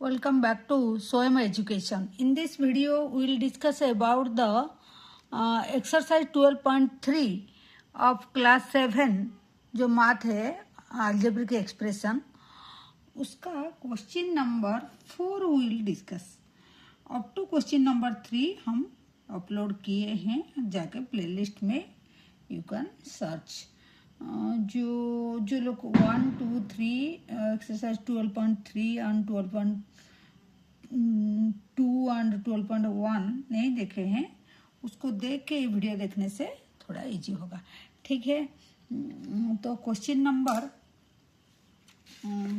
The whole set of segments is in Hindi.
Welcome back to SOEM Education. In this video, we will discuss about the exercise 12.3 of class 7 जो math है algebraic expression उसका question number 4 we will discuss. Up to question number 3 हम अपलोड किए हैं, जाके प्लेलिस्ट में यू कैन सर्च. जो लोग 1, 2, 3 एक्सरसाइज 12.3 एंड 12.2 एंड 12.1 नहीं देखे हैं, उसको देख के वीडियो देखने से थोड़ा इजी होगा. ठीक है, तो क्वेश्चन नंबर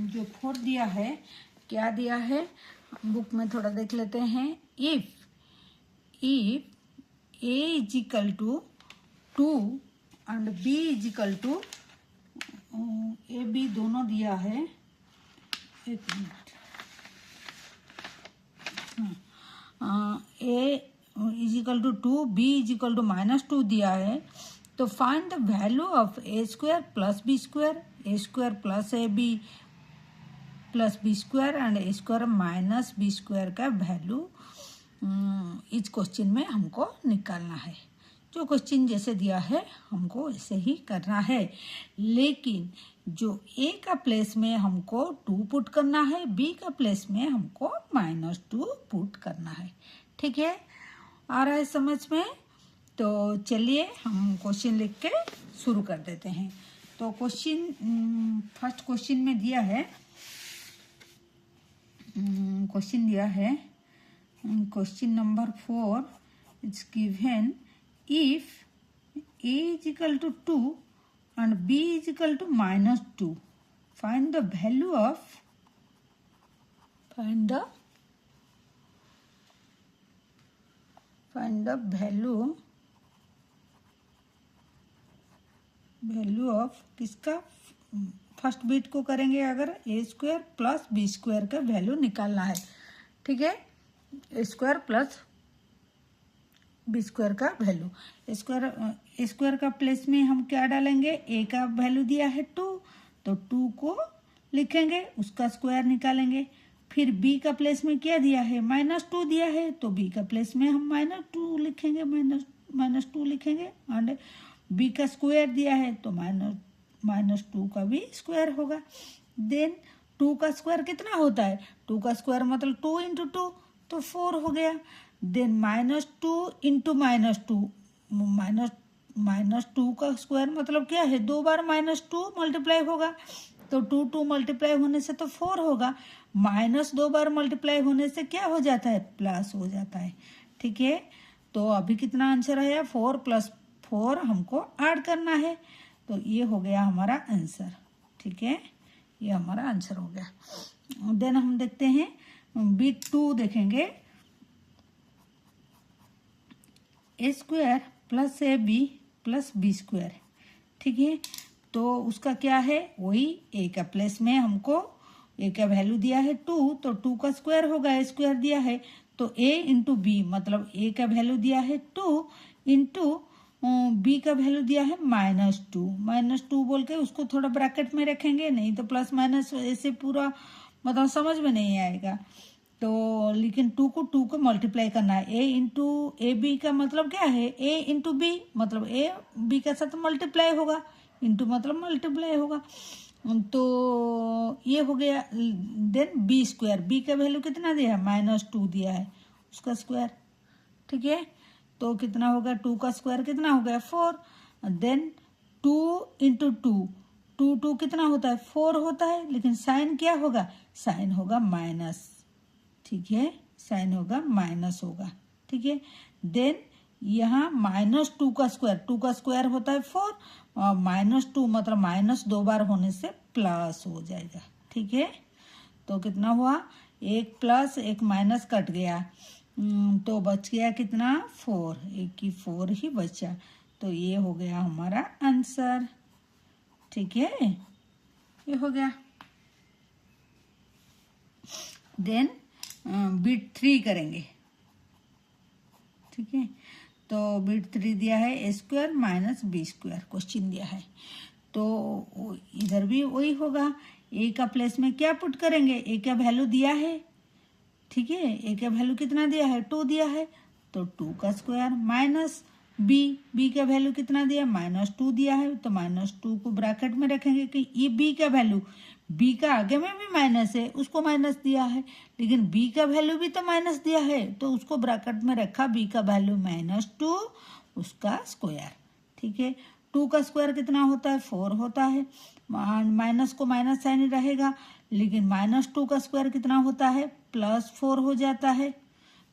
जो 4 दिया है, क्या दिया है बुक में थोड़ा देख लेते हैं. If A is equal to 2 and B is equal to A B दोनों दिया है. एक minute, A is equal to 2, B is equal to -2 दिया है. तो find the value of A square plus B square, A square plus A B plus B square and A square minus B square का वैल्यू इस क्वेश्चन में हमको निकालना है. जो क्वेश्चन जैसे दिया है हमको ऐसे ही करना है, लेकिन जो ए का प्लेस में हमको 2 पुट करना है, बी का प्लेस में हमको -2 पुट करना है. ठीक है, आ रहा है समझ में? तो चलिए हम क्वेश्चन लिख के शुरू कर देते हैं. तो क्वेश्चन फर्स्ट क्वेश्चन में दिया है, question number 4 it's given if a is equal to 2 and b is equal to -2, find the value of value of किसका फर्स्ट बिट को करेंगे. अगर ए स्क्वायर प्लस बी स्क्वायर का वैल्यू निकालना है. ठीक है, A square plus B square का वैल्यू. स्क्वायर का प्लेस में हम क्या डालेंगे, ए का वैल्यू दिया है 2, तो 2 को लिखेंगे, उसका स्क्वायर निकालेंगे. फिर बी का प्लेस में क्या दिया है, -2 दिया है, तो बी का प्लेस में हम -2 लिखेंगे, -2 लिखेंगे. एंड बी का स्क्वायर दिया है तो -2 का भी स्क्वायर होगा. देन 2 का स्क्वायर कितना होता है, 2 का स्क्वायर मतलब 2 × 2 तो 4 हो गया. देन -2 × -2 का स्क्वायर मतलब क्या है, 2 बार -2 मल्टीप्लाई होगा, तो 2 मल्टीप्लाई होने से तो 4 होगा. -2 बार मल्टीप्लाई होने से क्या हो जाता है, प्लस हो जाता है. ठीक है, तो अभी कितना आंसर है, 4 + 4 हमको ऐड करना है. तो ये हो गया हमारा आंसर. ठीक है, ये हमारा आंसर हो गया. देन हम देखते हैं बिट 2 देखेंगे. A square plus A B plus B square. ठीक है, तो उसका क्या है, वही ए का प्लेस में हमको ए का वैल्यू दिया है 2, तो 2 का स्क्वायर होगा, ए स्क्वायर दिया है तो ए × बी मतलब ए का वैल्यू दिया है 2 × बी का वैल्यू दिया है -2 बोल के उसको थोड़ा ब्रैकेट में रखेंगे, नहीं तो प्लस माइनस ऐसे पूरा मतलब समझ में नहीं आएगा. तो लेकिन 2 को मल्टीप्लाई करना है. ए × ए बी का मतलब क्या है, ए × बी मतलब ए बी के साथ मल्टीप्लाई होगा, इंटू मतलब मल्टीप्लाई होगा. तो ये हो गया. देन बी स्क्वायर, बी का वैल्यू कितना दिया है, -2 दिया है, उसका स्क्वायर. ठीक है, तो कितना होगा, 2 का स्क्वायर कितना हो गया, 4. देन 2 × 2 कितना होता है, 4 होता है, लेकिन साइन क्या होगा, साइन होगा माइनस. ठीक है, साइन होगा माइनस होगा. ठीक है, देन यहाँ -2 का स्क्वायर होता है 4, और -2 मतलब -2 बार होने से प्लस हो जाएगा. ठीक है, तो कितना हुआ, 1 प्लस 1 माइनस कट गया, तो बच गया कितना, 4. 1 की 4 ही बचा. तो ये हो गया हमारा आंसर. ठीक है, ये हो गया. देन बिट 3 करेंगे. ठीक है, तो बिट 3 दिया है A square minus B square question दिया है. तो इधर भी वही होगा, ए का प्लेस में क्या पुट करेंगे, ए का वैल्यू दिया है ठीक है, ए का वैल्यू कितना दिया है, 2 दिया है, तो 2 का स्क्वायर माइनस बी का वैल्यू कितना दिया, -2 दिया है, तो -2 को ब्रैकेट में रखेंगे कि ये बी का वैल्यू, बी का आगे में भी माइनस है, उसको माइनस दिया है, लेकिन बी का वैल्यू भी तो माइनस दिया है, तो उसको ब्रैकेट में रखा, बी का वैल्यू -2 उसका स्क्वायर। ठीक है, 2 का स्क्वायर कितना होता है, 4 होता है, माइनस को माइनस साइन रहेगा, लेकिन -2 का स्क्वायर कितना होता है, +4 हो जाता है,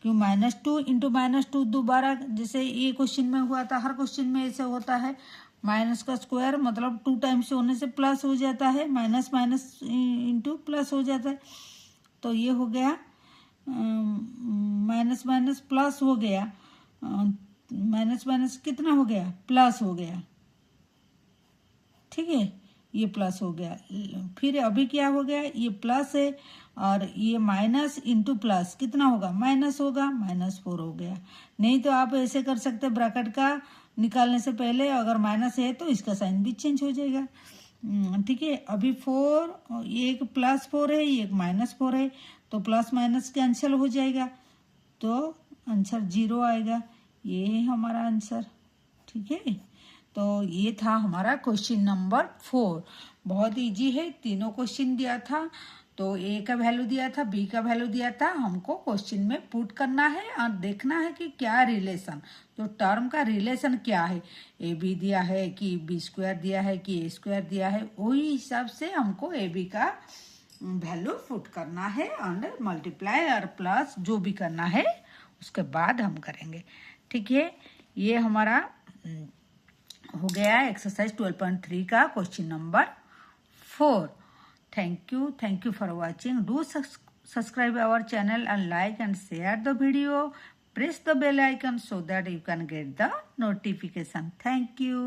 क्यों, -2 इंटू -2 दोबारा, जैसे ये क्वेश्चन में हुआ था, हर क्वेश्चन में ऐसे होता है, माइनस का स्क्वायर मतलब 2 टाइम्स होने से प्लस हो जाता है, माइनस माइनस इंटू प्लस हो जाता है, तो ये हो गया माइनस माइनस प्लस हो गया, माइनस माइनस कितना हो गया, प्लस हो गया। ठीक है, ये प्लस हो गया, फिर अभी क्या हो गया, ये प्लस है और ये माइनस इंटू प्लस कितना होगा, माइनस होगा, -4 हो गया। नहीं तो आप ऐसे कर सकते, ब्रैकेट का निकालने से पहले अगर माइनस है तो इसका साइन भी चेंज हो जाएगा। ठीक है, अभी 4, एक +4 है, एक -4 है, तो प्लस माइनस कैंसिल हो जाएगा, तो आंसर 0 आएगा। ये है हमारा आंसर। ठीक है, तो ये था हमारा क्वेश्चन नंबर 4। बहुत इजी है, तीनों क्वेश्चन दिया था, तो ए का वैल्यू दिया था, बी का वैल्यू दिया था, हमको क्वेश्चन में पुट करना है और देखना है कि क्या रिलेशन, तो टर्म का रिलेशन क्या है, ए बी दिया है कि बी स्क्वायर दिया है कि ए स्क्वायर दिया है, वही हिसाब से हमको ए बी का वैल्यू पुट करना है और मल्टीप्लाई और प्लस जो भी करना है उसके बाद हम करेंगे। ठीक है, ये हमारा हो गया एक्सरसाइज 12.3 का question number 4। Thank you for watching. Do subscribe our channel and like and share the video. Press the bell icon so that you can get the notification. Thank you.